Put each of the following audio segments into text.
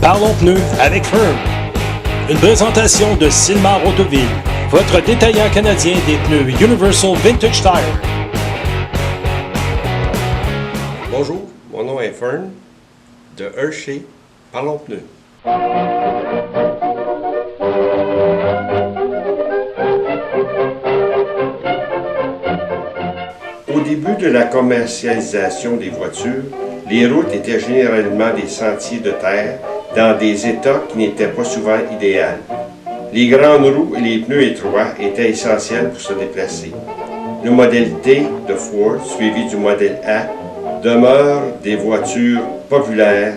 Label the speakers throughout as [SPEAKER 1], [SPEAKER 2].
[SPEAKER 1] Parlons pneus avec Fern. Une présentation de Sylmar Autoville, votre détaillant canadien des pneus Universal Vintage Tire.
[SPEAKER 2] Bonjour, mon nom est Fern de Hershey. Parlons pneus. Au début de la commercialisation des voitures, les routes étaient généralement des sentiers de terre dans des états qui n'étaient pas souvent idéaux. Les grandes roues et les pneus étroits étaient essentiels pour se déplacer. Le modèle T de Ford, suivi du modèle A, demeurent des voitures populaires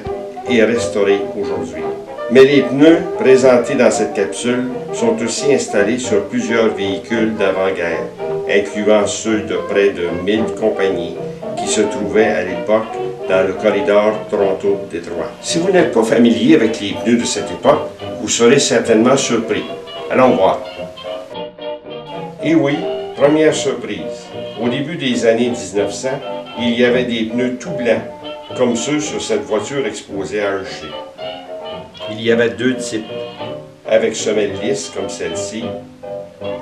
[SPEAKER 2] et restaurées aujourd'hui. Mais les pneus présentés dans cette capsule sont aussi installés sur plusieurs véhicules d'avant-guerre, incluant ceux de près de 1000 compagnies qui se trouvaient à l'époque dans le corridor Toronto-Détroit. Si vous n'êtes pas familier avec les pneus de cette époque, vous serez certainement surpris. Allons voir. Et oui, première surprise. Au début des années 1900, il y avait des pneus tout blancs, comme ceux sur cette voiture exposée à Hershey. Il y avait deux types, avec semelles lisses comme celle-ci,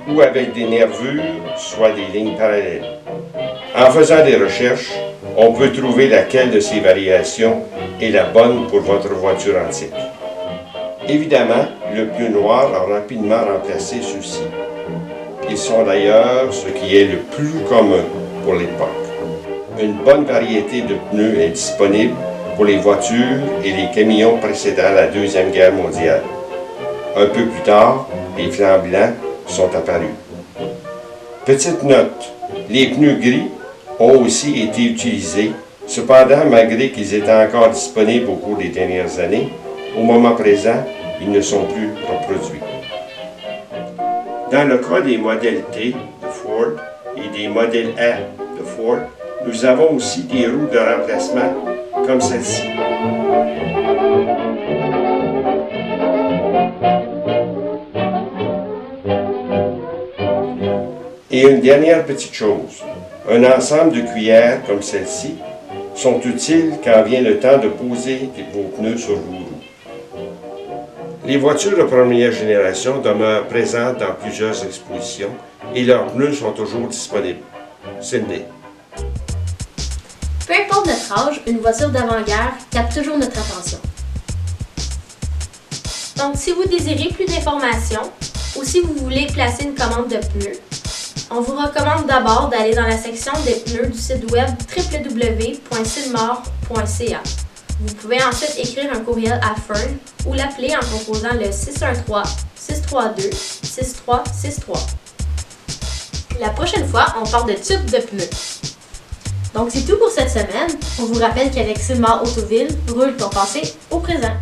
[SPEAKER 2] ou avec des nervures, soit des lignes parallèles. En faisant des recherches, on peut trouver laquelle de ces variations est la bonne pour votre voiture antique. Évidemment, le pneu noir a rapidement remplacé ceux-ci. Ils sont d'ailleurs ce qui est le plus commun pour l'époque. Une bonne variété de pneus est disponible pour les voitures et les camions précédant la Deuxième Guerre mondiale. Un peu plus tard, les flancs blancs sont apparus. Petite note, les pneus gris ont aussi été utilisés, cependant, malgré qu'ils étaient encore disponibles au cours des dernières années, au moment présent, ils ne sont plus reproduits. Dans le cas des modèles T de Ford et des modèles A de Ford, nous avons aussi des roues de remplacement comme celle-ci. Et une dernière petite chose, un ensemble de cuillères comme celle-ci sont utiles quand vient le temps de poser vos pneus sur vos roues. Les voitures de première génération demeurent présentes dans plusieurs expositions et leurs pneus sont toujours disponibles. Sydney.
[SPEAKER 3] Peu importe notre âge, une voiture d'avant-guerre capte toujours notre attention. Donc, si vous désirez plus d'informations ou si vous voulez placer une commande de pneus, on vous recommande d'abord d'aller dans la section des pneus du site web www.sylmar.ca. Vous pouvez ensuite écrire un courriel à Fern ou l'appeler en composant le 613-632-6363. La prochaine fois, on parle de tubes de pneus. Donc c'est tout pour cette semaine. On vous rappelle qu'avec Sylmar Autoville, roule ton passé au présent.